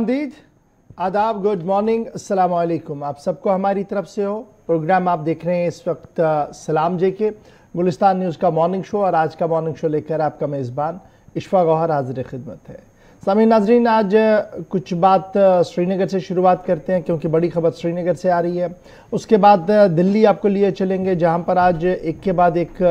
आमदीद, आदाब, good morning, अस्सलाम वालेकुम। आप सबको हमारी तरफ से हो। प्रोग्राम आप देख रहे हैं इस वक्त सलाम जे के गुलिस्तान न्यूज़ का मॉर्निंग शो, और आज का मॉर्निंग शो लेकर आपका मेज़बान इशफा गौहर हाजिर खिदमत है। सामीन नाजरीन, आज कुछ बात श्रीनगर से शुरुआत करते हैं क्योंकि बड़ी खबर श्रीनगर से आ रही है। उसके बाद दिल्ली आपको लिए चलेंगे जहां पर आज एक के बाद एक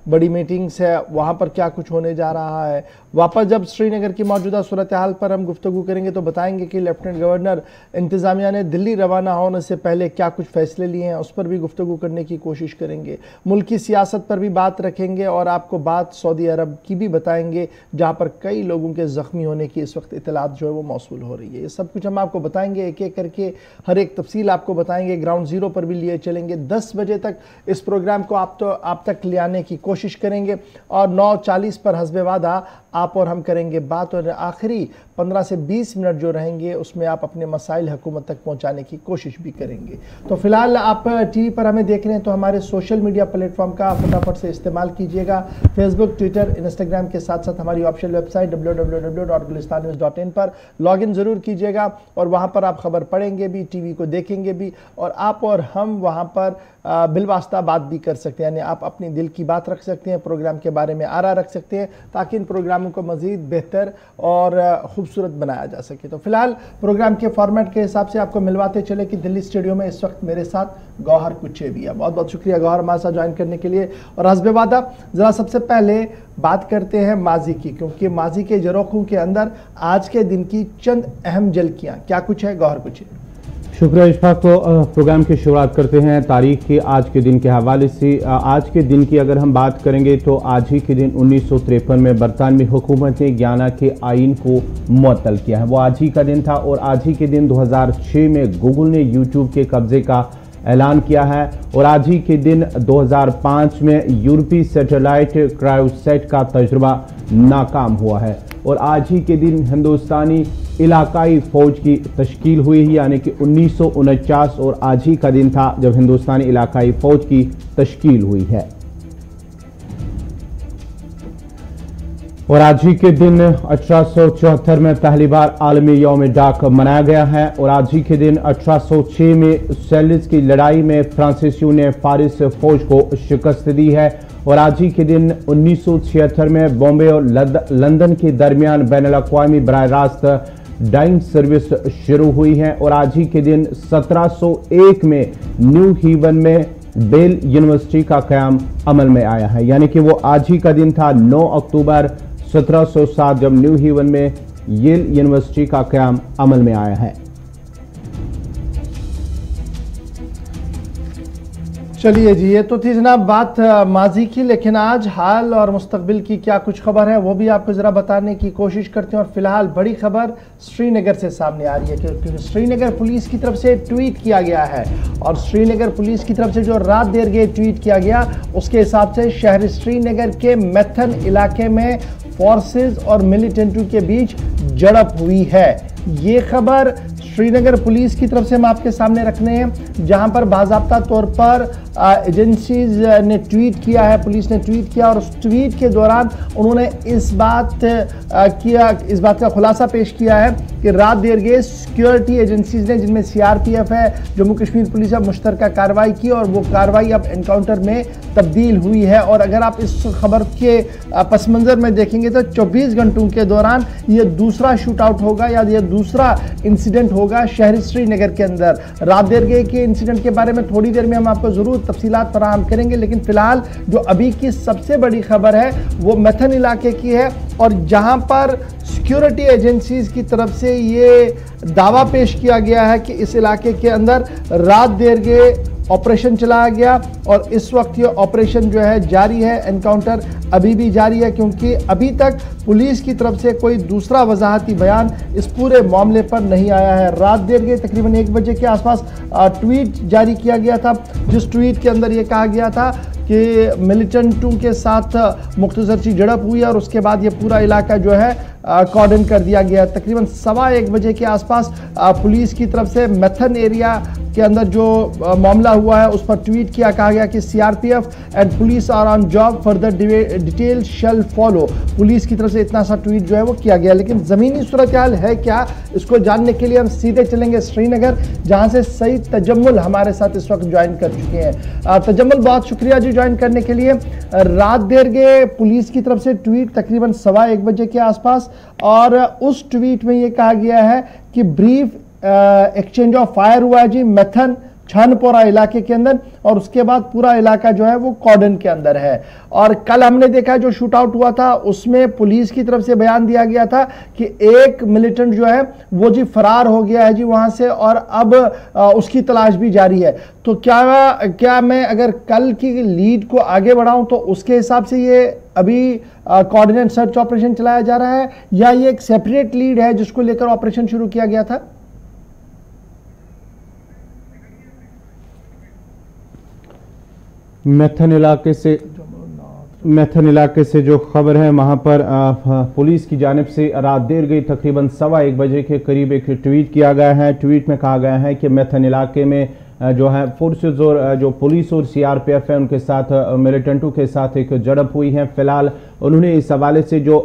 बड़ी मीटिंग्स है, वहां पर क्या कुछ होने जा रहा है। वापस जब श्रीनगर की मौजूदा सूरत हाल पर हम गुफ्तगू करेंगे तो बताएंगे कि लेफ्टिनेंट गवर्नर इंतज़ामिया ने दिल्ली रवाना होने से पहले क्या कुछ फैसले लिए हैं, उस पर भी गुफ्तगू करने की कोशिश करेंगे। मुल्क की सियासत पर भी बात रखेंगे और आपको बात सऊदी अरब की भी बताएंगे जहाँ पर कई लोगों के ज़ख्मी होने की इस वक्त इतलात जो है वो मौसूल हो रही है। ये सब कुछ हम आपको बताएंगे, एक एक करके हर एक तफसील आपको बताएंगे। ग्राउंड ज़ीरो पर भी लिए चलेंगे। 10 बजे तक इस प्रोग्राम को आप तक ले आने की कोशिश करेंगे और 9:40 पर हस्बे वादा आप और हम करेंगे बात, और आखिरी 15 से 20 मिनट जो रहेंगे उसमें आप अपने मसाइल हुकूमत तक पहुंचाने की कोशिश भी करेंगे। तो फिलहाल आप टीवी पर हमें देख रहे हैं तो हमारे सोशल मीडिया प्लेटफॉर्म का फटाफट से इस्तेमाल कीजिएगा। फेसबुक, ट्विटर, इंस्टाग्राम के साथ साथ हमारी ऑफिशियल वेबसाइट www.gulistannews.in पर लॉगिन ज़रूर कीजिएगा और वहाँ पर आप खबर पढ़ेंगे भी, टीवी को देखेंगे भी, और आप और हम वहाँ पर बिलवास्ता बात भी कर सकते हैं। यानी आप अपनी दिल की बात रख सकते हैं, प्रोग्राम के बारे में आरा रख सकते हैं ताकि इन प्रोग्रामों को मज़ीद बेहतर और खूबसूरत बनाया जा सके। तो फिलहाल प्रोग्राम के फॉर्मेट के हिसाब से आपको मिलवाते चले कि दिल्ली स्टूडियो में इस वक्त मेरे साथ गौहर कुचे भी है। बहुत बहुत शुक्रिया गौहर हमारे साथ ज्वाइन करने के लिए। और हस्बे वादा ज़रा सबसे पहले बात करते हैं माजी की, क्योंकि माजी के जरोखों के अंदर आज के दिन की चंद अहम झलकियाँ क्या कुछ है। गौहर कुचे। शुक्रिया इशफाक को। प्रोग्राम की शुरुआत करते हैं तारीख की आज के दिन के हवाले से। आज के दिन की अगर हम बात करेंगे तो आज ही के दिन 1953 में बरतानवी हुकूमत ने गयाना के आइन को मुअत्तल किया है। वो आज ही का दिन था। और आज ही के दिन 2006 में गूगल ने यूट्यूब के कब्जे का ऐलान किया है। और आज ही के दिन 2005 में यूरोपीय सैटेलाइट क्रायोसैट का तजुर्बा नाकाम हुआ है। और आज ही के दिन हिंदुस्तानी इलाकाई फ़ौज की तश्कील हुई है, यानी कि 1949। और आज ही का दिन था जब हिंदुस्तानी इलाकाई फ़ौज की तश्कील हुई है। और आज ही के दिन 1874 में पहली बार आलमी यौम डाक मनाया गया है। और आज ही के दिन 1806 में सेल्स की लड़ाई में फ्रांसीसियों ने फारिस फौज को शिकस्त दी है। और आज ही के दिन 1976 में बॉम्बे और लंदन के दरमियान बैनुल-अक़वामी बराह रास्त डाइंग सर्विस शुरू हुई है। और आज ही के दिन 1701 में न्यू हेवन में बेल यूनिवर्सिटी का क़याम अमल में आया है, यानी कि वो आज ही का दिन था 9 अक्टूबर 1707 जब न्यू हेवन में येल यूनिवर्सिटी का क़याम अमल में आया है। चलिए जी, ये तो थी जनाब बात माजी की, लेकिन आज हाल और मुस्तकबिल की क्या कुछ खबर है वो भी आपको ज़रा बताने की कोशिश करते हैं। और फिलहाल बड़ी खबर श्रीनगर से सामने आ रही है क्योंकि श्रीनगर पुलिस की तरफ से ट्वीट किया गया है। और श्रीनगर पुलिस की तरफ से जो रात देर गए ट्वीट किया गया उसके हिसाब से शहर श्रीनगर के मैथन इलाके में फोर्सेज और मिलिटेंटों के बीच झड़प हुई है। ये खबर श्रीनगर पुलिस की तरफ से हम आपके सामने रखने हैं, जहां पर बाज़ाब्ता तौर पर एजेंसीज ने ट्वीट किया है, पुलिस ने ट्वीट किया और उस ट्वीट के दौरान उन्होंने इस बात का खुलासा पेश किया है कि रात देर गए सिक्योरिटी एजेंसीज ने, जिनमें CRPF है, जम्मू कश्मीर पुलिस है, मुश्तरका कार्रवाई की और वो कार्रवाई अब एनकाउंटर में तब्दील हुई है। और अगर आप इस खबर के पस मंज़र में देखेंगे तो 24 घंटों के दौरान ये दूसरा शूट आउट होगा या ये दूसरा इंसिडेंट होगा शहर श्रीनगर के अंदर। रात देर गए के इंसिडेंट के बारे में थोड़ी देर में हम आपको ज़रूर तफसीलात फराहम करेंगे, लेकिन फिलहाल जो अभी की सबसे बड़ी खबर है वो मैथन इलाके की है। और जहां पर सिक्योरिटी एजेंसीज की तरफ से ये दावा पेश किया गया है कि इस इलाके के अंदर रात देर गए ऑपरेशन चलाया गया और इस वक्त ये ऑपरेशन जो है जारी है, एनकाउंटर अभी भी जारी है, क्योंकि अभी तक पुलिस की तरफ से कोई दूसरा वजाहती बयान इस पूरे मामले पर नहीं आया है। रात देर गए तकरीबन 1 बजे के आसपास ट्वीट जारी किया गया था, जिस ट्वीट के अंदर ये कहा गया था कि मिलिटेंटों के साथ मुख्तसर सी झड़प हुई और उसके बाद ये पूरा इलाका जो है कॉर्डन कर दिया गया। तकरीबन 1:15 बजे के आसपास पुलिस की तरफ से मैथन एरिया के अंदर जो मामला हुआ है उस पर ट्वीट किया, कहा गया कि CRPF and police are on job, further detail shall follow. Police की तरफ से इतना सा ट्वीट जो है वो किया गया, लेकिन जमीनी सूरत हाल है क्या, इसको जानने के लिए हम सीधे चलेंगे श्रीनगर, जहां से सईद तजम्मुल हमारे साथ इस वक्त ज्वाइन कर चुके हैं। तजम्मुल, बहुत शुक्रिया जी ज्वाइन करने के लिए। रात देर गए पुलिस की तरफ से ट्वीट तकरीबन 1:15 बजे के आसपास, और उस ट्वीट में यह कहा गया है कि ब्रीफ एक्सचेंज ऑफ फायर हुआ है जी मैथन छानपोरा इलाके के अंदर, और उसके बाद पूरा इलाका जो है वो कॉर्डन के अंदर है। और कल हमने देखा जो शूट आउट हुआ था उसमें पुलिस की तरफ से बयान दिया गया था कि एक मिलिटेंट जो है वो जी फरार हो गया है जी वहां से, और अब उसकी तलाश भी जारी है। तो क्या मैं अगर कल की लीड को आगे बढ़ाऊं तो उसके हिसाब से ये अभी कोऑर्डिनेट सर्च ऑपरेशन चलाया जा रहा है, या ये एक सेपरेट लीड है जिसको लेकर ऑपरेशन शुरू किया गया था? मैथन इलाके से जो खबर है वहां पर पुलिस की जानिब से रात देर गई तकरीबन 1:15 बजे के करीब एक ट्वीट किया गया है। ट्वीट में कहा गया है कि मैथन इलाके में जो है फोर्सेज और जो पुलिस और सीआरपीएफ है उनके साथ मिलिटेंटों के साथ एक झड़प हुई है। फिलहाल उन्होंने इस हवाले से जो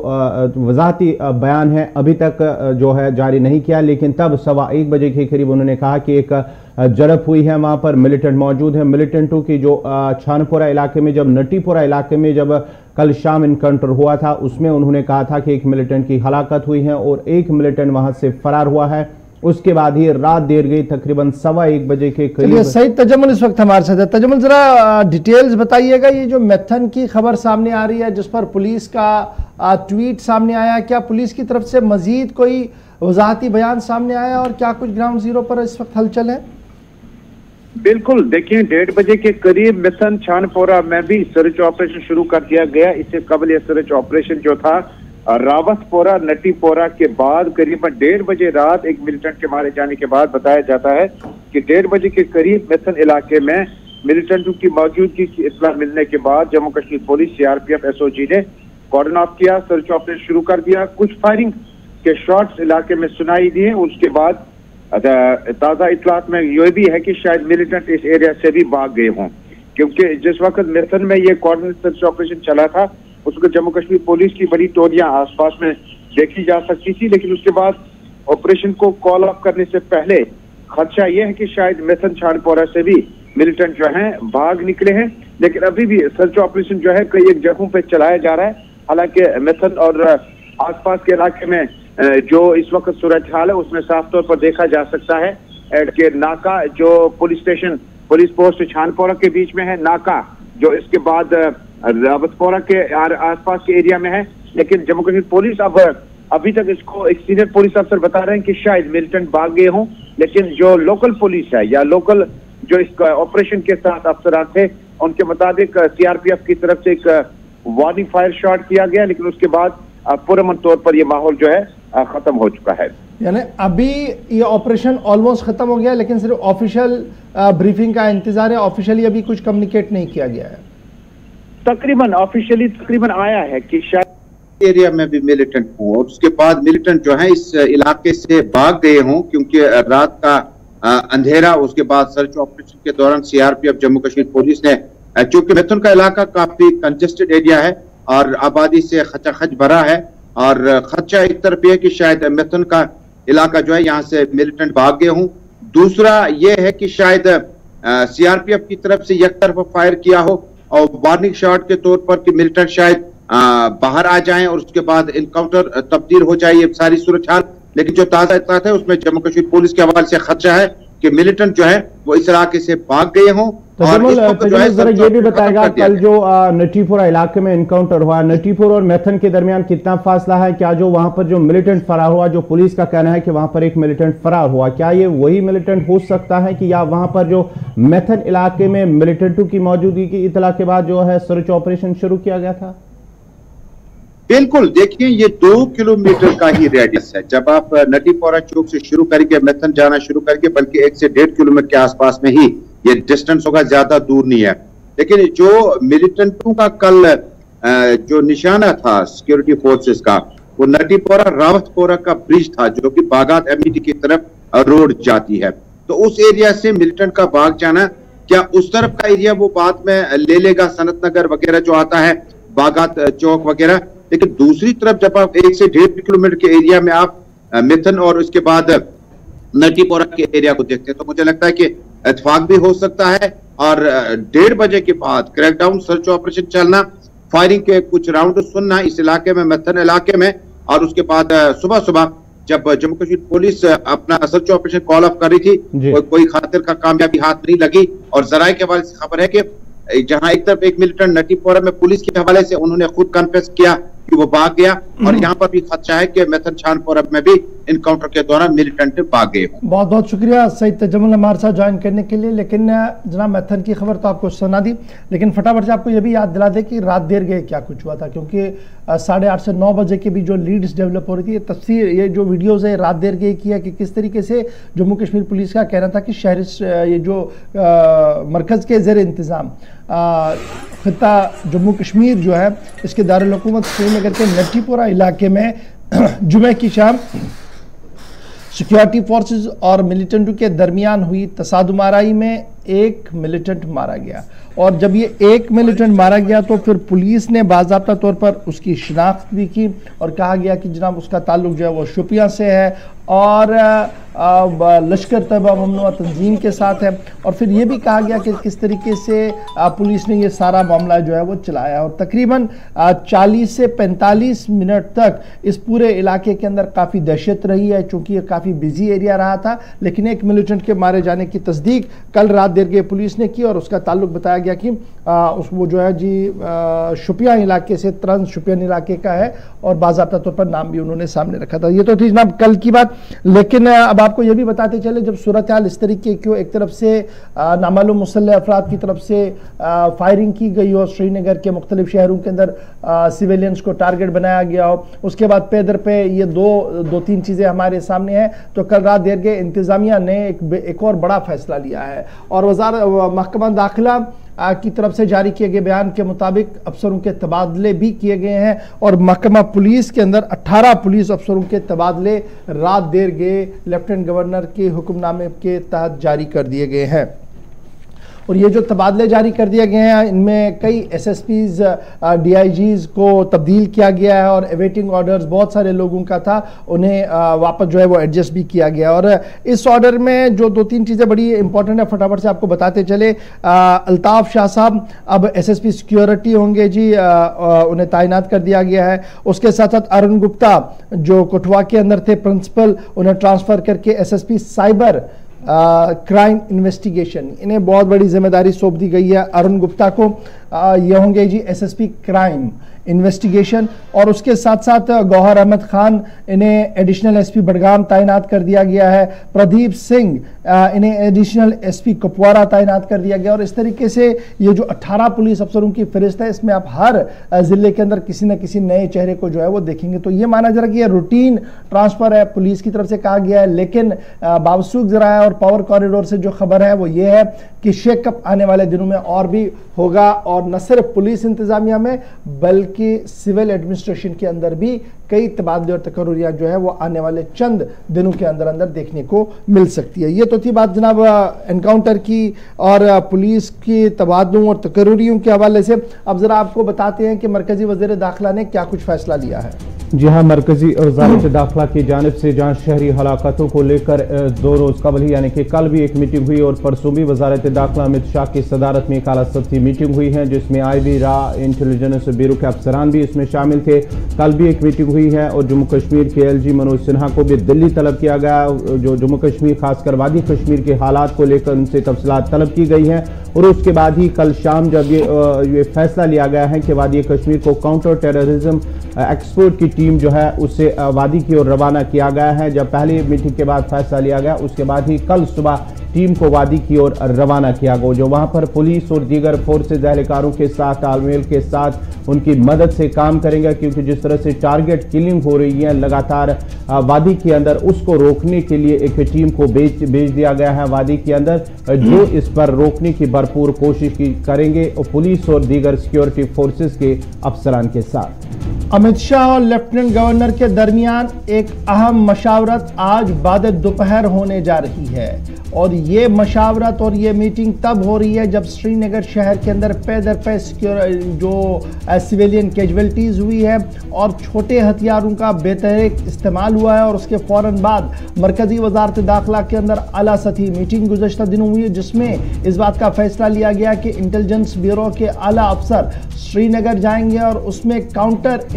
वजाहती बयान है अभी तक जो है जारी नहीं किया, लेकिन तब 1:15 बजे के करीब उन्होंने कहा कि एक झड़प हुई है, वहां पर मिलिटेंट मौजूद है। मिलिटेंटों की जो छानपोरा इलाके में जब नटीपोरा इलाके में जब कल शाम इनकाउंटर हुआ था उसमें उन्होंने कहा था कि एक मिलिटेंट की हलाकत हुई है और एक मिलिटेंट वहां से फरार हुआ है। उसके बाद ही रात देर गई तकरीबन 1:15 बजे के करीब। सईद तजम्मुल इस वक्त हमारे साथ है। तजम्मुल, जरा डिटेल्स बताइएगा, ये जो मैथन की खबर सामने आ रही है जिस पर पुलिस का ट्वीट सामने आया, क्या पुलिस की तरफ से मजीद कोई वजाहती बयान सामने आया और क्या कुछ ग्राउंड जीरो पर इस वक्त हलचल है? बिल्कुल, देखिए 1:30 बजे के करीब मैथन छानपोरा में भी सर्च ऑपरेशन शुरू कर दिया गया। इससे कबल यह सर्च ऑपरेशन जो था रावतपोरा नटीपोरा के बाद करीबन 1:30 बजे रात एक मिलिटेंट के मारे जाने के बाद बताया जाता है कि 1:30 बजे के करीब मैथन इलाके में मिलिटेंटों की मौजूदगी की इत्तला मिलने के बाद Jammu Kashmir police, CRPF, SOG ने कॉर्डन ऑफ किया, सर्च ऑपरेशन शुरू कर दिया। कुछ फायरिंग के शॉट्स इलाके में सुनाई दिए। उसके बाद ताजा इत्तलात में यह भी है कि शायद मिलिटेंट इस एरिया से भी भाग गए हों, क्योंकि जिस वक्त मैथन में ये कोऑर्डिनेट सर्च ऑपरेशन चला था उस वक्त जम्मू कश्मीर पुलिस की बड़ी टोलियां आसपास में देखी जा सकती थी, लेकिन उसके बाद ऑपरेशन को कॉल ऑफ करने से पहले खदशा यह है कि शायद मैथन छानपोरा से भी मिलिटेंट जो हैं भाग निकले हैं। लेकिन अभी भी सर्च ऑपरेशन जो है कई एक जगहों पे चलाया जा रहा है। हालांकि मैथन और आसपास के इलाके में जो इस वक्त सूरत हाल है उसमें साफ तौर पर देखा जा सकता है कि नाका जो police station police post Chanapora के बीच में है, नाका जो इसके बाद रावतपोरा के आसपास के एरिया में है। लेकिन जम्मू कश्मीर पुलिस अब अभी तक इसको एक सीनियर पुलिस अफसर बता रहे हैं कि शायद मिलिटेंट भाग गए हों, लेकिन जो लोकल पुलिस है या लोकल जो इस ऑपरेशन के साथ अफसरान थे उनके मुताबिक सीआरपीएफ की तरफ से एक वार्निंग फायर शॉट किया गया, लेकिन उसके बाद पुरअमन तौर पर यह माहौल जो है खत्म हो चुका है। यानी अभी ये ऑपरेशन ऑलमोस्ट खत्म हो गया, लेकिन सिर्फ ऑफिशियल ब्रीफिंग का इंतजार है, ऑफिशियली अभी कुछ कम्युनिकेट नहीं किया गया है। तकरीबन आया है कि शायद एरिया में भी मिलिटेंट हों और उसके बाद मिलिटेंट जो है इस इलाके से भाग गए हों, क्योंकि रात का अंधेरा, उसके बाद सर्च ऑपरेशन के दौरान सीआरपीएफ जम्मू कश्मीर पुलिस ने, चूंकि मैथन का इलाका काफी कंजेस्टेड एरिया है और आबादी से खचाखच भरा है, और खदशा एक तरफ यह कि शायद मैथन का इलाका जो है यहाँ से मिलिटेंट भाग गए हों। दूसरा यह है कि शायद सीआरपीएफ की तरफ से एक तरफ फायर किया हो और वार्निंग शॉट के तौर पर कि मिलिटेंट शायद बाहर आ जाएं और उसके बाद इनकाउंटर तब्दील हो जाए, ये सारी सूरत हाल। लेकिन जो ताजा इत्तलात है उसमें जम्मू कश्मीर पुलिस के हवाले से खदशा है कि मिलिटेंट जो है वो इस इलाके से भाग गए हों। जरा ये भी बताएगा कल जो नटीपोरा इलाके में इनकाउंटर हुआ, नटीपोरा और मैथन के दरमियान कितना फासला है? क्या जो वहां पर जो मिलिटेंट फरार हुआ, जो पुलिस का कहना है कि वहां पर एक मिलिटेंट फरार हुआ, क्या ये वही मिलिटेंट हो सकता है कि या वहां पर जो मैथन इलाके में मिलिटेंटों की मौजूदगी की इतला के बाद जो है सर्च ऑपरेशन शुरू किया गया था? बिल्कुल, देखिए ये 2 किलोमीटर का ही रेडियस है। जब आप नटीपोरा चौक से शुरू करके मैथन जाना शुरू करके, बल्कि 1 से 1.5 किलोमीटर के आसपास में ही ये डिस्टेंस होगा, ज्यादा दूर नहीं है। लेकिन जो मिलिटेंटों का कल जो निशाना था सिक्योरिटी फोर्सेस का, वो नटीपोरा रावतपोरा का ब्रिज था जो कि बागात एमईटी की तरफ रोड जाती है। तो उस एरिया से मिलिटेंट का भाग जाना, क्या उस तरफ का एरिया वो बाद में ले लेगा, सनत नगर वगैरह जो आता है, बागात चौक वगैरह। लेकिन दूसरी तरफ जब आप 1 से 1.5 किलोमीटर के एरिया में आप मिथन और उसके बाद नटीपोरा के एरिया को देखते हैं, तो मुझे लगता है कि इत्तेफाक भी हो सकता है। और 1:30 बजे के बाद क्रैकडाउन सर्च ऑपरेशन चलना, फायरिंग के कुछ राउंड सुनना इस इलाके में, मिथन इलाके में, और उसके बाद सुबह सुबह जब जम्मू कश्मीर पुलिस अपना सर्च ऑपरेशन कॉल ऑफ कर रही थी, कोई खातिर का कामयाबी हाथ नहीं लगी। और जराये के हवाले से खबर है कि जहां एक तरफ एक मिलिटेंट नटीपोरा में पुलिस के हवाले से उन्होंने खुद कन्फेस किया कि वो भाग गया, और यहाँ पर भी खदशा है कि मिथन छानपोरा में भी इनकाउंटर के दौरान मिलिटेंट भाग गए। बहुत बहुत शुक्रिया सईद तजम्मुल हमारे साथ ज्वाइन करने के लिए। लेकिन जनाब मिथन की खबर तो आपको सुना दी, लेकिन फटाफट से आपको ये भी याद दिला दे कि रात देर गए क्या कुछ हुआ था, क्योंकि 8:30 से 9 बजे के भी जो लीड्स डेवलप हो रही थी, ये तस्वीर, ये जो वीडियोज़ है रात देर गए किया कि किस तरीके से जम्मू कश्मीर पुलिस का कहना था कि शहर ये जो मरकज़ के ज़ेर इंतज़ाम खिता जम्मू कश्मीर जो है, इसके दारुल हुकूमत श्रीनगर के नटीपोरा इलाके में जुमे की शाम सिक्योरिटी फोर्सेस और मिलिटेंटों के दरमियान हुई तसादुमाराई में एक मिलिटेंट मारा गया। और जब ये एक मिलिटेंट मारा गया तो फिर पुलिस ने बाज़ाब्ता तौर पर उसकी शिनाख्त भी की और कहा गया कि जनाब उसका ताल्लुक जो है वो शोपियां से है और लश्कर तैयबा ममनुआ तंजीम के साथ है। और फिर ये भी कहा गया कि किस तरीके से पुलिस ने ये सारा मामला जो है वो चलाया। और तकरीबन 40 से 45 मिनट तक इस पूरे इलाके के अंदर काफ़ी दहशत रही है, चूँकि ये काफ़ी बिजी एरिया रहा था। लेकिन एक मिलिटेंट के मारे जाने की तस्दीक कल रात देर के पुलिस ने की और उसका ताल्लुक बताया गया कि वो जो है जी शोपियां इलाके से, ट्रांस शोपियां इलाके का है, और बाज़ाब्ता तौर पर नाम भी उन्होंने सामने रखा था। ये तो थी जनाब कल की बात। लेकिन अब आपको ये भी बताते चले, जब सूरत हाल इस तरीके की हो, एक तरफ से नामालूम मुसल्लह अफराद की तरफ से फायरिंग की गई हो, श्रीनगर के मुख्तलिफ शहरों के अंदर सिविलियंस को टारगेट बनाया गया हो, उसके बाद पैदर पे ये दो तीन चीज़ें हमारे सामने हैं, तो कल रात देर के इंतज़ामिया ने एक और बड़ा फैसला लिया है। और महकमा दाखिला की तरफ से जारी किए गए बयान के मुताबिक अफसरों के तबादले भी किए गए हैं और महकमा पुलिस के अंदर 18 पुलिस अफसरों के तबादले रात देर गए लेफ्टिनेंट गवर्नर के हुक्मनामे के तहत जारी कर दिए गए हैं। और ये जो तबादले जारी कर दिए गए हैं, इनमें कई SSPs, DIGs को तब्दील किया गया है और एवेटिंग ऑर्डर्स बहुत सारे लोगों का था, उन्हें वापस जो है वो एडजस्ट भी किया गया। और इस ऑर्डर में जो 2-3 चीज़ें बड़ी इंपॉर्टेंट है, फटाफट से आपको बताते चले। अल्ताफ़ शाह साहब अब SSP सिक्योरिटी होंगे जी, उन्हें तैनात कर दिया गया है। उसके साथ साथ अरुण गुप्ता जो कठुआ के अंदर थे प्रिंसिपल, उन्हें ट्रांसफ़र करके SSP साइबर क्राइम इन्वेस्टिगेशन, इन्हें बहुत बड़ी जिम्मेदारी सौंप दी गई है। अरुण गुप्ता को ये होंगे जी SSP क्राइम इन्वेस्टिगेशन। और उसके साथ साथ गौहर अहमद खान, इन्हें एडिशनल SP बडगाम तैनात कर दिया गया है। प्रदीप सिंह, इन्हें एडिशनल SP कुपवारा तैनात कर दिया गया। और इस तरीके से ये जो 18 पुलिस अफसरों की फहरिस्त है, इसमें आप हर ज़िले के अंदर किसी न किसी नए चेहरे को जो है वो देखेंगे। तो ये माना जा रहा है कि ये रूटीन ट्रांसफ़र है, पुलिस की तरफ से कहा गया है। लेकिन बावसूख ज़राया और पावर कॉरिडोर से जो खबर है वो ये है कि शेकअप आने वाले दिनों में और भी होगा, और न सिर्फ पुलिस इंतजामिया में बल्कि सिविल एडमिनिस्ट्रेशन के अंदर भी कई तबादले और तकर्रुरियां जो है वो आने वाले चंद दिनों के अंदर अंदर देखने को मिल सकती है। ये तो थी बात जनाब एनकाउंटर की और पुलिस की तबादलों और तकर्रुरियों के हवाले से। अब जरा आपको बताते हैं कि मरकजी वज़ीर दाखिला ने क्या कुछ फैसला लिया है। जी हाँ, मरकजी वज़ारत दाखिला की जानिब से जहाँ शहरी हलाकतों को लेकर 2 रोज़ कबल ही यानी कि कल भी एक मीटिंग हुई और परसों भी वज़ारत दाखिला अमित शाह की सदारत में एक आला सतही मीटिंग हुई है, जिसमें IB, RA, इंटेलिजेंस ब्यूरो के अफसरान भी इसमें शामिल थे। कल भी एक मीटिंग हुई है और जम्मू कश्मीर के LG मनोज सिन्हा को भी दिल्ली तलब किया गया, जो जम्मू कश्मीर खासकर वादी कश्मीर के हालात को लेकर उनसे तफसीलात तलब की गई हैं। और उसके बाद ही कल शाम जब ये फैसला लिया गया है कि वादी कश्मीर को काउंटर टेररिज्म एक्सपर्ट की टीम जो है उससे वादी की ओर रवाना किया गया है। जब पहली मीटिंग के बाद फैसला लिया गया, उसके बाद ही कल सुबह टीम को वादी की ओर रवाना किया गया, जो वहां पर पुलिस और दीगर फोर्सेज एहलकारों के साथ तालमेल के साथ उनकी मदद से काम करेंगे, क्योंकि जिस तरह से टारगेट किलिंग हो रही है लगातार वादी के अंदर, उसको रोकने के लिए एक टीम को भेज दिया गया है वादी के अंदर, जो इस पर रोकने की भरपूर कोशिश करेंगे पुलिस और दीगर सिक्योरिटी फोर्सेज के अफसरान के साथ। अमित शाह और लेफ्टिनेंट गवर्नर के दरमियान एक अहम मशावरत आज बाद दोपहर होने जा रही है और ये मशावरत और ये मीटिंग तब हो रही है जब श्रीनगर शहर के अंदर पे दर पे सिविलियन कैजुअलिटीज हुई है और छोटे हथियारों का बेतहरीक इस्तेमाल हुआ है और उसके फौरन बाद मरकजी वजारत दाखिला के अंदर आला सतही मीटिंग गुज़श्ता दिनों हुई है जिसमें इस बात का फैसला लिया गया कि इंटेलिजेंस ब्यूरो के आला अफसर श्रीनगर जाएंगे और उसमें काउंटर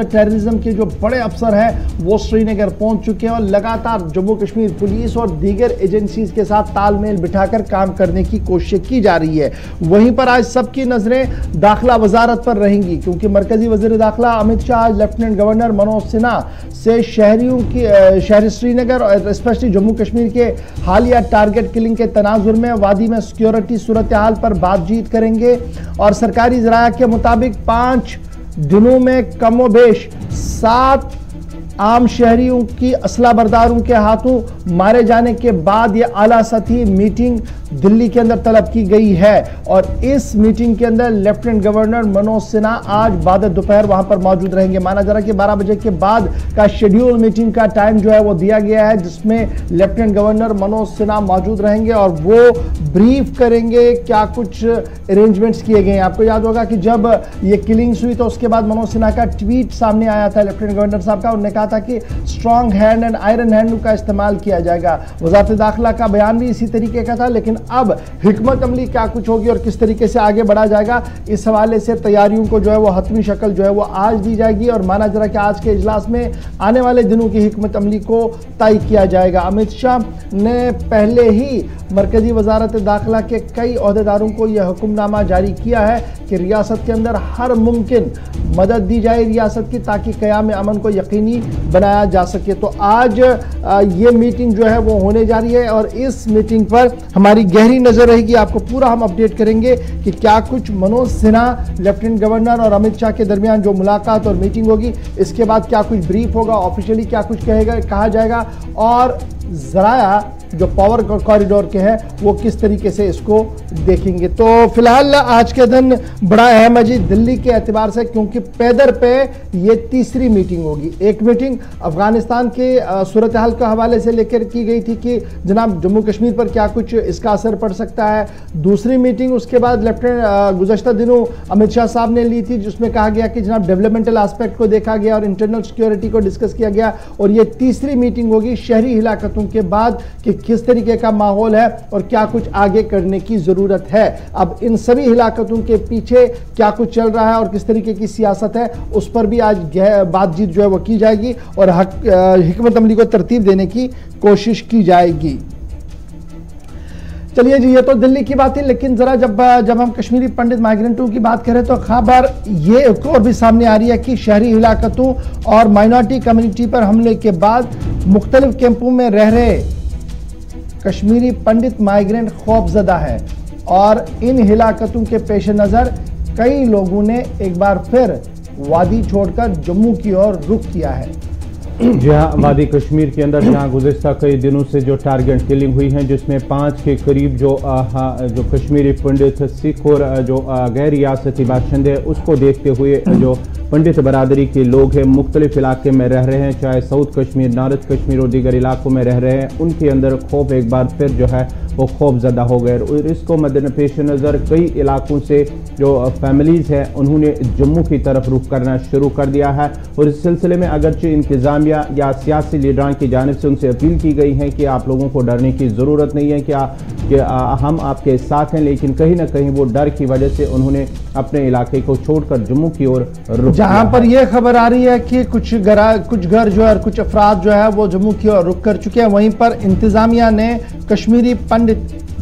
टेररिज्म के जो बड़े अफसर हैं वो श्रीनगर पहुंच चुके हैं और लगातार जम्मू कश्मीर पुलिस और दीगर एजेंसीज के साथ तालमेल बिठाकर काम करने की कोशिश की जा रही है। वहीं पर आज सबकी नजरें दाखिला वजारत पर रहेंगी क्योंकि मरकजी वजीर दाखिला अमित शाह आज लेफ्टिनेंट गवर्नर मनोज सिन्हा से शहरी श्रीनगर और स्पेशली जम्मू कश्मीर के हालिया टारगेट किलिंग के तनाजुर में वादी में सिक्योरिटी सूरत हाल पर बातचीत करेंगे और सरकारी ज़राया के मुताबिक 5 दिनों में कमोबेश 7 आम शहरियों की असला बरदारों के हाथों मारे जाने के बाद यह आला सतही मीटिंग दिल्ली के अंदर तलब की गई है और इस मीटिंग के अंदर लेफ्टिनेंट गवर्नर मनोज सिन्हा आज बाद दोपहर वहां पर मौजूद रहेंगे। माना जा रहा है कि 12 बजे के बाद का शेड्यूल मीटिंग का टाइम जो है वो दिया गया है जिसमें लेफ्टिनेंट गवर्नर मनोज सिन्हा मौजूद रहेंगे और वो ब्रीफ करेंगे क्या कुछ अरेंजमेंट्स किए गए हैं। आपको याद होगा कि जब ये किलिंग्स हुई तो उसके बाद मनोज सिन्हा का ट्वीट सामने आया था लेफ्टिनेंट गवर्नर साहब का। उन्होंने कहा था कि strong hand and iron hand का इस्तेमाल किया जाएगा। वजारत दाखिला का बयान भी इसी तरीके का था लेकिन अब हिकमत अमली क्या कुछ होगी और किस तरीके से आगे बढ़ा जाएगा इस हवाले से तैयारियों को जो है वो हतमी शक्ल जो है वो आज दी जाएगी और माना जा रहा है कि आज के इजलास में आने वाले दिनों की हिकमत अमली को तय किया जाएगा। अमित शाह ने पहले ही मरकजी वजारत दाखिला के कई ओहदेदारों को यह हुक्मनामा जारी किया है कि रियासत के अंदर हर मुमकिन मदद दी जाए रियासत की ताकि क़याम अमन को यकीनी बनाया जा सके। तो आज ये मीटिंग जो है वो होने जा रही है और इस मीटिंग पर हमारी गहरी नजर रहेगी। आपको पूरा हम अपडेट करेंगे कि क्या कुछ मनोज सिन्हा लेफ्टिनेंट गवर्नर और अमित शाह के दरमियान जो मुलाकात और मीटिंग होगी इसके बाद क्या कुछ ब्रीफ होगा, ऑफिशियली क्या कुछ कहा जाएगा और ज़राया जो पावर कॉरिडोर के हैं वो किस तरीके से इसको देखेंगे। तो फिलहाल आज के दिन बड़ा अहम है जी दिल्ली के एतबार से क्योंकि पैदर पे ये तीसरी मीटिंग होगी। एक मीटिंग अफगानिस्तान के सूरत हाल के हवाले से लेकर की गई थी कि जनाब जम्मू कश्मीर पर क्या कुछ इसका असर पड़ सकता है। दूसरी मीटिंग उसके बाद लेफ्टिनेंट गुज़श्ता दिनों अमित शाह साहब ने ली थी जिसमें कहा गया कि जनाब डेवलपमेंटल एस्पेक्ट को देखा गया और इंटरनल सिक्योरिटी को डिस्कस किया गया और ये तीसरी मीटिंग होगी शहरी हिलाकतों के बाद कि किस तरीके का माहौल है और क्या कुछ आगे करने की जरूरत है। अब इन सभी हिलाकतों के पीछे क्या कुछ चल रहा है और किस तरीके की सियासत है उस पर भी आज बातचीत जो है वो की जाएगी और हिकमत अमली को तरतीब देने की कोशिश की जाएगी। चलिए जी ये तो दिल्ली की बात है लेकिन जरा जब हम कश्मीरी पंडित माइग्रेंटों की बात करें तो खबर ये एक और भी सामने आ रही है कि शहरी इलाकों और माइनॉरिटी कम्युनिटी पर हमले के बाद मुख्तलिफ कैंपों में रह रहे कश्मीरी पंडित माइग्रेंट खौफजदा है और इन इलाकों के पेश नज़र कई लोगों ने एक बार फिर वादी छोड़कर जम्मू की ओर रुख किया है। जी हाँ, वादी कश्मीर के अंदर जहाँ गुज़िश्ता कई दिनों से जो टारगेट किलिंग हुई है जिसमें 5 के करीब जो कश्मीरी पंडित सिख और जो गैर रियासती बाशिंदे उसको देखते हुए जो पंडित बरादरी के लोग हैं मुख्तलिफ इलाके में रह रहे हैं चाहे साउथ कश्मीर, नॉर्थ कश्मीर और दीगर इलाकों में रह रहे हैं उनके अंदर खौफ एक बार फिर जो है वो खौफजदा हो गए और इसको पेश नज़र कई इलाकों से जो फैमिलीज़ हैं उन्होंने जम्मू की तरफ रुख करना शुरू कर दिया है और इस सिलसिले में अगरचे इंतज़ामिया या सियासी लीडरान की जानिब से उनसे अपील की गई है कि आप लोगों को डरने की ज़रूरत नहीं है कि हम आपके साथ हैं लेकिन कहीं ना कहीं वो डर की वजह से उन्होंने अपने इलाके को छोड़कर जम्मू की ओर रुख। जहां पर यह खबर आ रही है कि कुछ घर जो है और कुछ अफराद जो है वो जम्मू की ओर रुख कर चुके हैं वहीं पर इंतजामिया ने कश्मीरी पंडित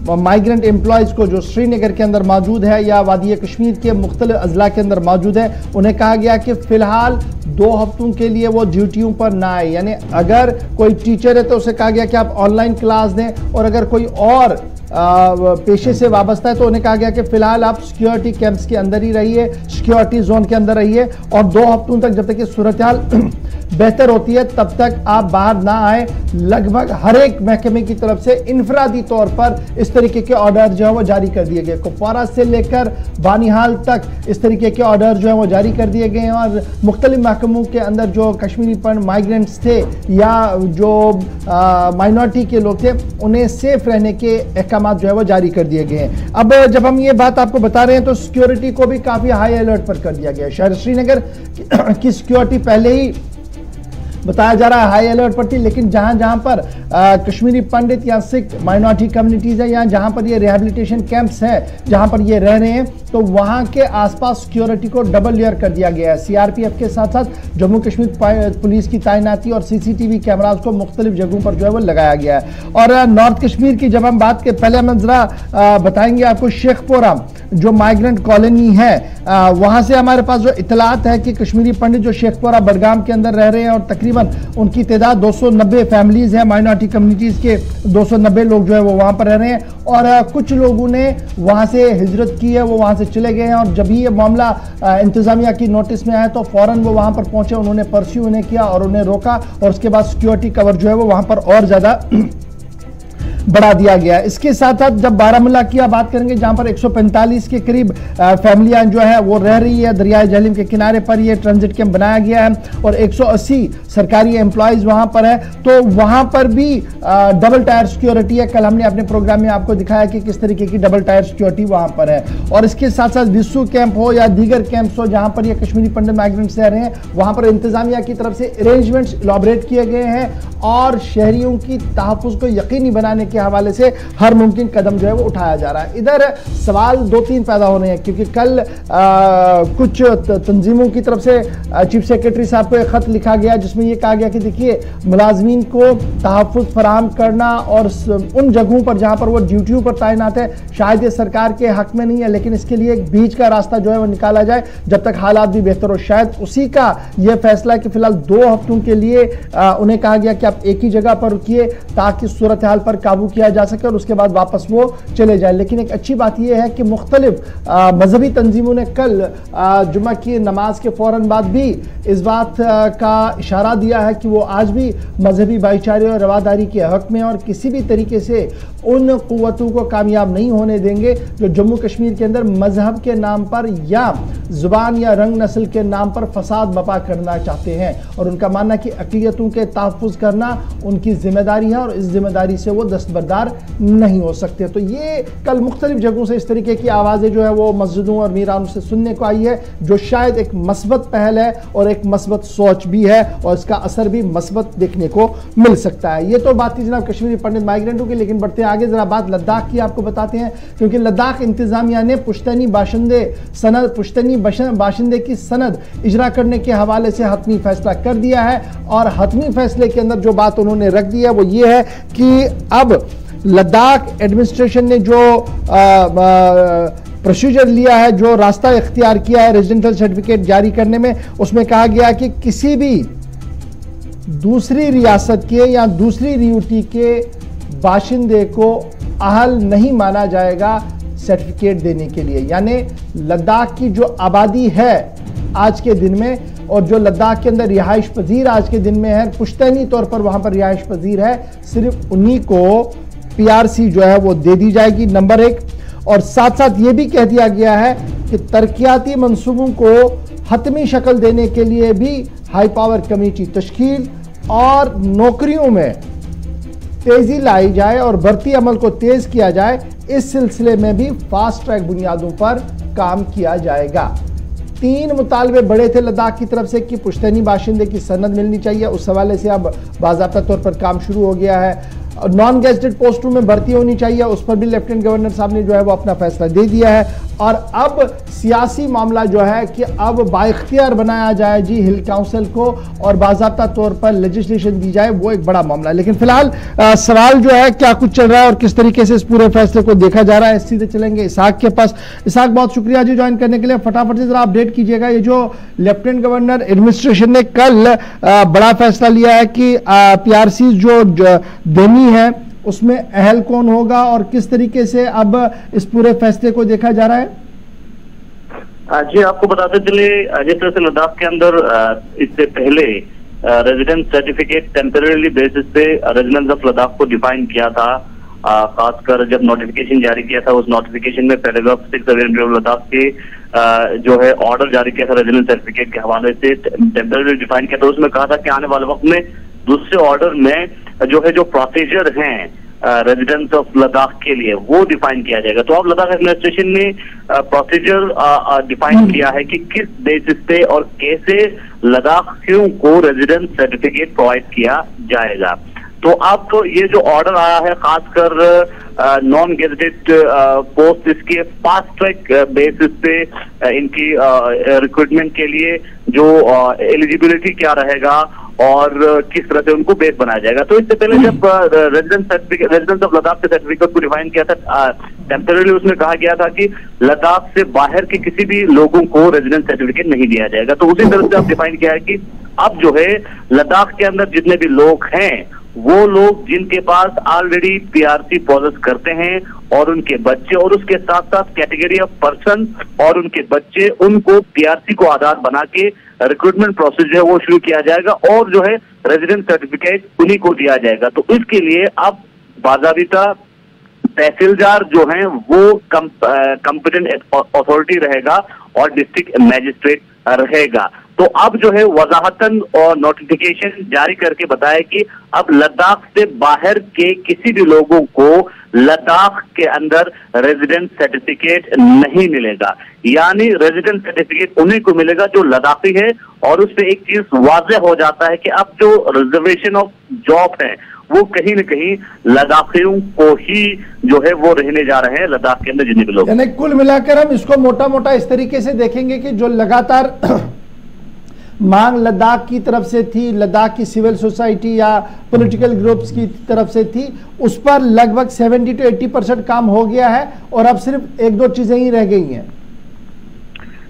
माइग्रेंट एम्प्लॉयज़ को जो श्रीनगर के अंदर मौजूद है या वादी कश्मीर के मुख्तलिफ अजला के अंदर मौजूद है उन्हें कहा गया कि फ़िलहाल 2 हफ्तों के लिए वो ड्यूटियों पर ना आए। यानी अगर कोई टीचर है तो उसे कहा गया कि आप ऑनलाइन क्लास दें और अगर कोई और पेशे से वाबस्ता है तो उन्हें कहा गया कि फिलहाल आप सिक्योरिटी कैंप्स के अंदर ही रहिए, सिक्योरिटी जोन के अंदर रहिए और 2 हफ्तों तक जब तक कि सूरत हाल बेहतर होती है तब तक आप बाहर ना आए। लगभग हर एक महकमे की तरफ से इनफरादी तौर पर इस तरीके के ऑर्डर जो है वो जारी कर दिए गए। कुपवारा से लेकर बानिहाल तक इस तरीके के ऑर्डर जो है वो जारी कर दिए गए हैं और मुख्तलिफ महकमों के अंदर जो कश्मीरी माइग्रेंट्स थे या जो माइनॉरिटी के लोग थे उन्हें सेफ रहने के अहकाम जो है वो जारी कर दिए गए हैं। अब जब हम ये बात आपको बता रहे हैं तो सिक्योरिटी को भी काफी हाई अलर्ट पर कर दिया गया है। शहर श्रीनगर की सिक्योरिटी पहले ही बताया जा रहा है हाई अलर्ट पर थी, लेकिन जहां जहां पर कश्मीरी पंडित या सिख माइनॉरिटी कम्युनिटीज है या जहां पर ये रिहैबिलिटेशन कैंप्स हैं जहां पर ये रह रहे हैं तो वहां के आसपास सिक्योरिटी को डबल लेयर कर दिया गया है। सीआरपीएफ के साथ साथ जम्मू कश्मीर पुलिस की तैनाती और सीसीटीवी कैमराज को मुख्तलिफ जगहों पर जो है वो लगाया गया है। और नॉर्थ कश्मीर की जब हम बात के पहले हम जरा बताएंगे आपको शेखपुरा जो माइग्रेंट कॉलोनी है वहां से हमारे पास जो इतलात है कि कश्मीरी पंडित जो शेखपुरा बडगाम के अंदर रह रहे हैं और तकरीबन उनकी तादाद 290 फैमिलीज है माइनॉरिटी कम्युनिटीज के 290 लोग जो है वो वहां पर रह रहे हैं और कुछ लोगों ने वहां से हिजरत की है, वो वहां से चले गए हैं और जब ये मामला इंतजामिया की नोटिस में आया तो फौरन वो वहां पर पहुंचे, उन्होंने परस्यू उन्हें किया और उन्हें रोका और उसके बाद सिक्योरिटी कवर जो है वो वहां पर और ज्यादा बढ़ा दिया गया। इसके साथ साथ जब बारामूला की बात करेंगे जहां पर 145 के करीब फैमिलियां जो है वो रह रही है, दरियाए झेलम के किनारे पर ये ट्रांजिट कैंप बनाया गया है और 180 सरकारी एम्प्लॉयज वहां पर है, तो वहां पर भी डबल टायर सिक्योरिटी है। कल हमने अपने प्रोग्राम में आपको दिखाया कि किस तरीके की डबल टायर सिक्योरिटी वहां पर है। और इसके साथ साथ विस्सू कैंप हो या दीगर कैंप्स हो जहां पर ये कश्मीरी पंडित माइग्रेंट्स रह रहे हैं वहां पर इंतजामिया की तरफ से अरेंजमेंट्स इलॉबरेट किए गए हैं और शहरियों की तहफ़्फ़ुज़ को यकीनी बनाने के हवाले से हर मुमकिन कदम जो है वो उठाया जा रहा है। इधर सवाल दो तीन पैदा हो रहे हैं क्योंकि कल कुछ तंजीमों की तरफ से चीफ सेक्रेटरी साहब को एक खत लिखा गया जिसमें यह कहा गया कि देखिए मुलाजमीन को तहफ़्फ़ुज़ फराहम करना और उन जगहों पर जहां पर वो ड्यूटियों पर तैनात है शायद ये सरकार के हक में नहीं है, लेकिन इसके लिए एक बीच का रास्ता जो है वो निकाला जाए जब तक हालात भी बेहतर हो। शायद उसी का यह फैसला है कि फिलहाल 2 हफ्तों के लिए उन्हें कहा गया कि आप एक ही जगह पर रुकिए ताकि सूरत हाल पर काबू किया जा सके और उसके बाद वापस वो चले जाए। लेकिन एक अच्छी बात यह है कि मुख्तलिफ मजहबी तंजीमों ने कल जुमा की नमाज के फौरन बाद भी इस बात का इशारा दिया है कि वो आज भी मजहबी भाईचारे और रवादारी के हक में और किसी भी तरीके से उन कुव्वतों को कामयाब नहीं होने देंगे जो जम्मू कश्मीर के अंदर मजहब के नाम पर या जुबान या रंग नस्ल के नाम पर फसाद बपा करना चाहते हैं। और उनका मानना कि अक़लियतों के तहफ़्फ़ुज़ करना उनकी जिम्मेदारी है और इस जिम्मेदारी से वो दस्तबरदार नहीं हो सकते। तो ये कल मुख्तलिफ जगहों से इस तरीके की आवाज़ें जो है वो मस्जिदों और मीरानों से सुनने को आई है जो शायद एक मस्बत पहल है और एक मस्बत सोच भी है और इसका असर भी मस्बत देखने को मिल सकता है। ये तो बात थी जनाब कश्मीरी पंडित माइग्रेंटों की, लेकिन बढ़ते आगे जरा बात लद्दाख की आपको बताते हैं क्योंकि लद्दाख इंतजामिया ने पुश्तैनी बाशिंदे की सनद इजरा करने के हवाले से हतमी फैसला कर दिया है और हतमी फैसले के अंदर जो बात उन्होंने रख दी है वो ये है कि अब लद्दाख एडमिनिस्ट्रेशन ने जो प्रोसीजर लिया है, जो रास्ता इख्तियार किया है रेजिडेंशियल सर्टिफिकेट जारी करने में, उसमें कहा गया कि किसी भी दूसरी रियासत के या दूसरी रियूटी के बाशिंदे को अहल नहीं माना जाएगा सर्टिफिकेट देने के लिए। यानी लद्दाख की जो आबादी है आज के दिन में और जो लद्दाख के अंदर रिहाइश पजीर आज के दिन में है, पुश्तैनी तौर पर वहां पर रिहाइश पजीर है, सिर्फ उन्हीं को पीआरसी जो है वो दे दी जाएगी, नंबर 1। और साथ साथ ये भी कह दिया गया है कि तरक्याती मंसूबों को हतमी शक्ल देने के लिए भी हाई पावर कमेटी तश्कील और नौकरियों में तेजी लाई जाए और भर्ती अमल को तेज किया जाए, इस सिलसिले में भी फास्ट ट्रैक बुनियादों पर काम किया जाएगा। 3 मुतालबे बड़े थे लद्दाख की तरफ से कि पुश्तैनी बाशिंदे की सनद मिलनी चाहिए, उस हवाले से अब बाज़ाब्ता तौर पर काम शुरू हो गया है। नॉन गेजेटेड पोस्टों में भर्ती होनी चाहिए, उस पर भी लेफ्टिनेंट गवर्नर साहब ने जो है वो अपना फैसला दे दिया है। और अब सियासी मामला जो है कि अब बाइख्तियार बनाया जाए जी हिल काउंसिल को और बाज़ाब्ता तौर पर लेजिस्लेशन दी जाए, वो एक बड़ा मामला है। लेकिन फिलहाल सवाल जो है क्या कुछ चल रहा है और किस तरीके से इस पूरे फैसले को देखा जा रहा है, सीधे चलेंगे इसहाक के पास। इसहाक, बहुत शुक्रिया जी ज्वाइन करने के लिए। फटाफट से जरा अपडेट कीजिएगा, ये जो लेफ्टिनेंट गवर्नर एडमिनिस्ट्रेशन ने कल बड़ा फैसला लिया है कि पीआरसी जो देनी है उसमें अहल कौन होगा और किस तरीके से अब इस पूरे फैसले को देखा जा रहा है। जी आपको बताते चले जिस तरह से लद्दाख के अंदर इससे पहले रेजिडेंस सर्टिफिकेट टेम्परेरी बेसिस पे रेजिडेंस ऑफ लद्दाख को डिफाइन किया था। खासकर जब नोटिफिकेशन जारी किया था, उस नोटिफिकेशन में पैराग्राफ 6 ऑफ लद्दाख के जो है ऑर्डर जारी किया था रेजिडेंस सर्टिफिकेट के हवाले से टेम्परेरी डिफाइन किया था। उसमें कहा था कि आने वाले वक्त में दूसरे ऑर्डर में जो प्रोसीजर हैं रेजिडेंस ऑफ लद्दाख के लिए वो डिफाइन किया जाएगा। तो अब लद्दाख एडमिनिस्ट्रेशन ने प्रोसीजर डिफाइन किया है कि किस बेसिस पे और कैसे लद्दाखियों को रेजिडेंस सर्टिफिकेट प्रोवाइड किया जाएगा। तो अब तो ये जो ऑर्डर आया है, खासकर नॉन गेजेटेड पोस्ट, इसके फास्ट ट्रैक बेसिस पे इनकी रिक्रूटमेंट के लिए जो एलिजिबिलिटी क्या रहेगा और किस तरह से उनको बेस बनाया जाएगा। तो इससे पहले जब रेजिडेंस ऑफ लद्दाख के सर्टिफिकेट को डिफाइन किया था टेम्परेरी, उसमें कहा गया था कि लद्दाख से बाहर के किसी भी लोगों को रेजिडेंस सर्टिफिकेट नहीं दिया जाएगा। तो उसी तरह से अब डिफाइन किया है कि अब जो है लद्दाख के अंदर जितने भी लोग हैं वो लोग जिनके पास ऑलरेडी पीआरसी प्रोसेस करते हैं और उनके बच्चे, और उसके साथ साथ कैटेगरी ऑफ पर्सन और उनके बच्चे, उनको पीआरसी को आधार बना के रिक्रूटमेंट प्रोसेस जो है वो शुरू किया जाएगा और जो है रेजिडेंस सर्टिफिकेट उन्हीं को दिया जाएगा। तो इसके लिए अब बाज़ाबिता तहसीलदार जो हैं वो कॉम्पिटेंट अथॉरिटी रहेगा और डिस्ट्रिक्ट मैजिस्ट्रेट रहेगा। तो अब जो है वजाहतन और नोटिफिकेशन जारी करके बताया कि अब लद्दाख से बाहर के किसी भी लोगों को लद्दाख के अंदर रेजिडेंस सर्टिफिकेट नहीं मिलेगा। यानी रेजिडेंस सर्टिफिकेट उन्हीं को मिलेगा जो लद्दाखी है। और उस पर एक चीज वाज़ेह हो जाता है कि अब जो रिजर्वेशन ऑफ जॉब है वो कहीं न कहीं लद्दाखियों को ही जो है वो रहने जा रहे हैं लद्दाख के अंदर जितने भी लोग। यानी कुल मिलाकर हम इसको मोटा मोटा इस तरीके से देखेंगे कि जो लगातार मांग लद्दाख की तरफ से थी, लद्दाख की सिविल सोसाइटी या पॉलिटिकल ग्रुप्स की तरफ से थी, उस पर लगभग 70 to 80% काम हो गया है और अब सिर्फ एक दो चीजें ही रह गई हैं।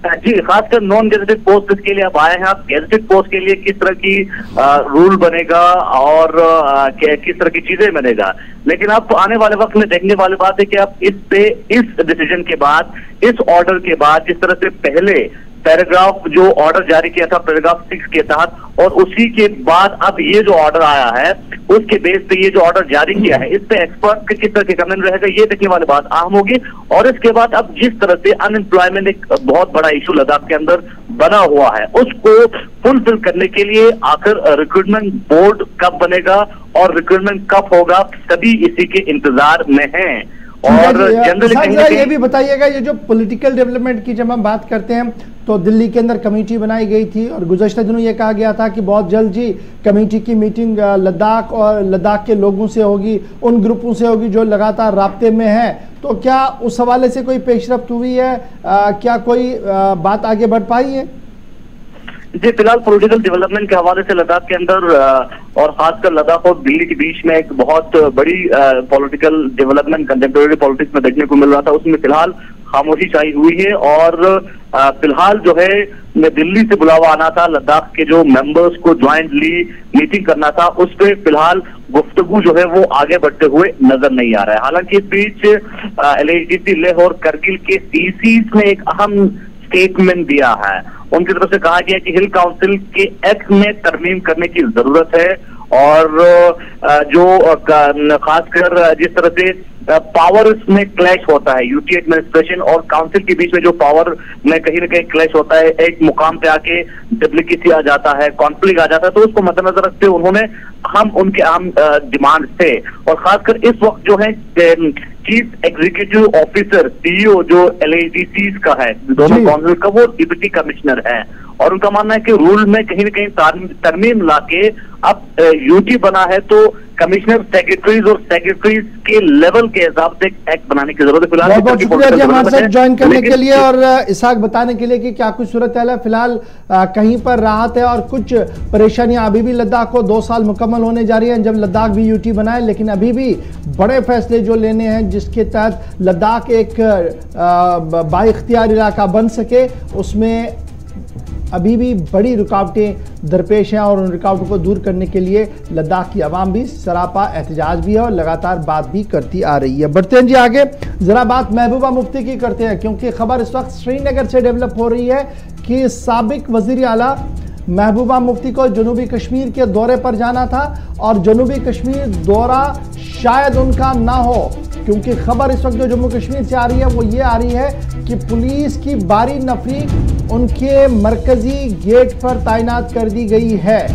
जी, खासकर नॉन गेजेटेड पोस्ट के लिए आप आए हैं। आप गेजेटेड पोस्ट के लिए किस तरह की रूल बनेगा और किस तरह की चीजें बनेगा, लेकिन अब आने वाले वक्त में देखने वाली बात है कि आप इस डिसीजन के बाद, इस ऑर्डर के बाद, जिस तरह से पहले पैराग्राफ जो ऑर्डर जारी किया था पैराग्राफ 6 के तहत, और उसी के बाद अब ये जो ऑर्डर आया है उसके बेस पे ये जो ऑर्डर जारी किया है, इस पे एक्सपर्ट के किस तरह के कमेंट रहेगा ये देखने वाली बात अहम होगी। और इसके बाद अब जिस तरह से अनएम्प्लॉयमेंट एक बहुत बड़ा इशू लद्दाख के अंदर बना हुआ है, उसको फुलफिल करने के लिए आखिर रिक्रूटमेंट बोर्ड कब बनेगा और रिक्रूटमेंट कब होगा, सभी इसी के इंतजार में हैं। और जनरली ये भी बताइएगा, ये जो पॉलिटिकल डेवलपमेंट की जब हम बात करते हैं तो दिल्ली के अंदर कमेटी बनाई गई थी और गुज़श्ता दिनों ये कहा गया था कि बहुत जल्द जी कमेटी की मीटिंग लद्दाख और लद्दाख के लोगों से होगी, उन ग्रुपों से होगी जो लगातार राब्ते में हैं। तो क्या उस हवाले से कोई पेशरफ्त हुई है? क्या कोई बात आगे बढ़ पाई है? जी, फिलहाल पॉलिटिकल डेवलपमेंट के हवाले से लद्दाख के अंदर और खासकर लद्दाख और दिल्ली के बीच में एक बहुत बड़ी पॉलिटिकल डेवलपमेंट कंटेम्प्रेरी पॉलिटिक्स में देखने को मिल रहा था, उसमें फिलहाल खामोशी छाई हुई है। और फिलहाल जो है दिल्ली से बुलावा आना था, लद्दाख के जो मेंबर्स को ज्वाइंटली मीटिंग करना था, उस पर फिलहाल गुफ्तगू जो है वो आगे बढ़ते हुए नजर नहीं आ रहा है। हालांकि इस बीच LHDC लेह और करगिल के CCs ने एक अहम स्टेटमेंट दिया है। उनकी तरफ से कहा गया कि हिल काउंसिल के एक्ट में तरमीम करने की जरूरत है और जो खासकर जिस तरह से पावर में क्लैश होता है, यूटी एडमिनिस्ट्रेशन और काउंसिल के बीच में जो पावर में कहीं ना कहीं क्लैश होता है, एक मुकाम पे आके डुप्लीकेसी आ जाता है, कॉन्फ्लिक्ट आ जाता है, तो उसको मद्देनजर रखते हुए उन्होंने उनके अहम डिमांड थे। और खासकर इस वक्त जो है चीफ एग्जीक्यूटिव ऑफिसर CEO जो LHDCs का है, दोनों काउंसिल का, वो डिप्टी कमिश्नर है और उनका मानना है कि रूल में कहीं न कहीं तरमीम लाके अब यूटी बना है तो कमिश्नर सेक्रेटरीज और सेक्रेटरीज के लेवल के हिसाब से एक्ट बनाने की जरूरत है। फिलहाल बहुत बहुत शुक्रिया जी हमारे साथ ज्वाइन करने के लिए और इसाक बताने के लिए कि क्या कुछ सूरत है। फिलहाल कहीं पर राहत है और कुछ परेशानियां अभी भी लद्दाख को 2 साल मुकम्मल होने जा रही हैं जब लद्दाख भी यूटी बनाए, लेकिन अभी भी बड़े फैसले जो लेने हैं जिसके तहत लद्दाख एक बाइख्तियार इलाका बन सके, उसमें अभी भी बड़ी रुकावटें दरपेश हैं और उन रुकावटों को दूर करने के लिए लद्दाख की आवाम भी सरापा एहतजाज भी है और लगातार बात भी करती आ रही है। बढ़ते हैं जी आगे, जरा बात महबूबा मुफ्ती की करते हैं क्योंकि खबर इस वक्त श्रीनगर से डेवलप हो रही है कि साबिक वजीर आला महबूबा मुफ्ती को जनूबी कश्मीर के दौरे पर जाना था और जनूबी कश्मीर दौरा शायद उनका ना हो, क्योंकि खबर इस वक्त जो जम्मू कश्मीर से आ रही है वो ये आ रही है कि पुलिस की भारी नफरी उनके मरकजी गेट पर तैनात कर दी गई है।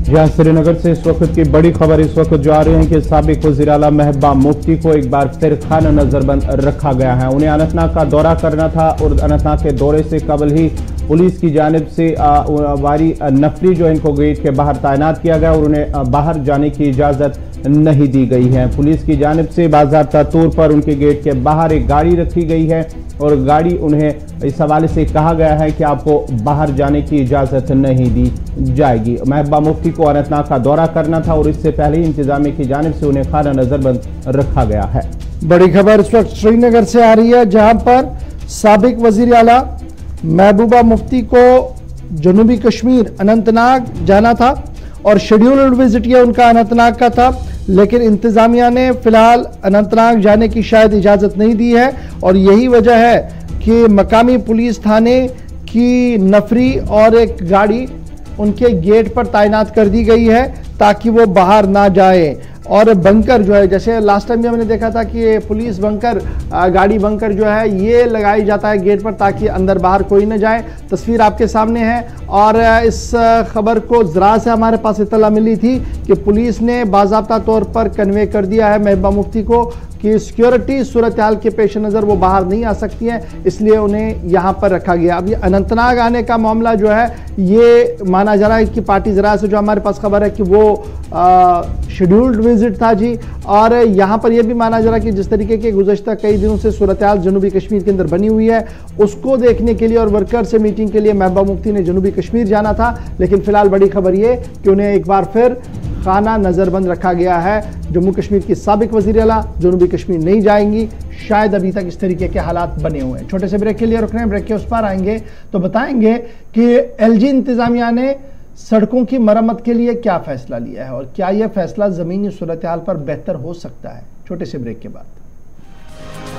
जहां श्रीनगर से इस वक्त की बड़ी खबर इस वक्त जो आ रही है कि साबिक वज़ीर आला महबूबा मुफ्ती को एक बार फिर खाना नजरबंद रखा गया है। उन्हें अनंतनाग का दौरा करना था और अनंतनाग के दौरे से कबल ही पुलिस की जानिब से वारी नफरी जो इनको गेट के बाहर तैनात किया गया और उन्हें बाहर जाने की इजाजत नहीं दी गई है। पुलिस की जानिब से बाज़ाब्ता तौर पर उनके गेट के बाहर एक गाड़ी रखी गई है और गाड़ी उन्हें इस हवाले से कहा गया है कि आपको बाहर जाने की इजाजत नहीं दी जाएगी। महबूबा मुफ्ती को अनंतनाग का दौरा करना था और इससे पहले ही इंतजामिया की जानिब से उन्हें खाना नजरबंद रखा गया है। बड़ी खबर इस वक्त श्रीनगर से आ रही है, जहां पर साबिक वजीर आला महबूबा मुफ्ती को जनूबी कश्मीर अनंतनाग जाना था और शेड्यूल्ड विजिट ये उनका अनंतनाग का था, लेकिन इंतजामिया ने फिलहाल अनंतनाग जाने की शायद इजाज़त नहीं दी है और यही वजह है कि मकामी पुलिस थाने की नफरी और एक गाड़ी उनके गेट पर तैनात कर दी गई है ताकि वो बाहर ना जाए। और बंकर जो है, जैसे लास्ट टाइम भी हमने देखा था कि पुलिस बंकर, गाड़ी बंकर जो है ये लगाई जाता है गेट पर ताकि अंदर बाहर कोई न जाए। तस्वीर आपके सामने है और इस खबर को ज़रा से हमारे पास इत्तला मिली थी कि पुलिस ने बाज़ाब्ता तौर पर कन्वे कर दिया है महबूबा मुफ्ती को कि सिक्योरिटी सूरत हाल के पेश नज़र वो बाहर नहीं आ सकती हैं, इसलिए उन्हें यहाँ पर रखा गया। अब ये अनंतनाग आने का मामला जो है ये माना जा रहा है कि पार्टी ज़रा से जो हमारे पास खबर है कि वो शेड्यूल्ड विजिट था जी, और यहाँ पर यह भी माना जा रहा है कि जिस तरीके के गुज़श्ता कई दिनों से सूरत हाल जनूबी कश्मीर के अंदर बनी हुई है उसको देखने के लिए और वर्कर से मीटिंग के लिए महबूबा मुफ्ती ने जनूबी कश्मीर जाना था, लेकिन फिलहाल बड़ी खबर ये कि उन्हें एक बार फिर खाना नजरबंद रखा गया है। जम्मू कश्मीर की साबिक वज़ीर आला जनूबी कश्मीर नहीं जाएंगी, शायद अभी तक इस तरीके के हालात बने हुए हैं। छोटे से ब्रेक के लिए रुक रहे हैं, ब्रेक के उस पार आएंगे तो बताएंगे कि एलजी इंतजामिया ने सड़कों की मरम्मत के लिए क्या फैसला लिया है और क्या यह फैसला ज़मीनी सूरत हाल पर बेहतर हो सकता है। छोटे से ब्रेक के बाद।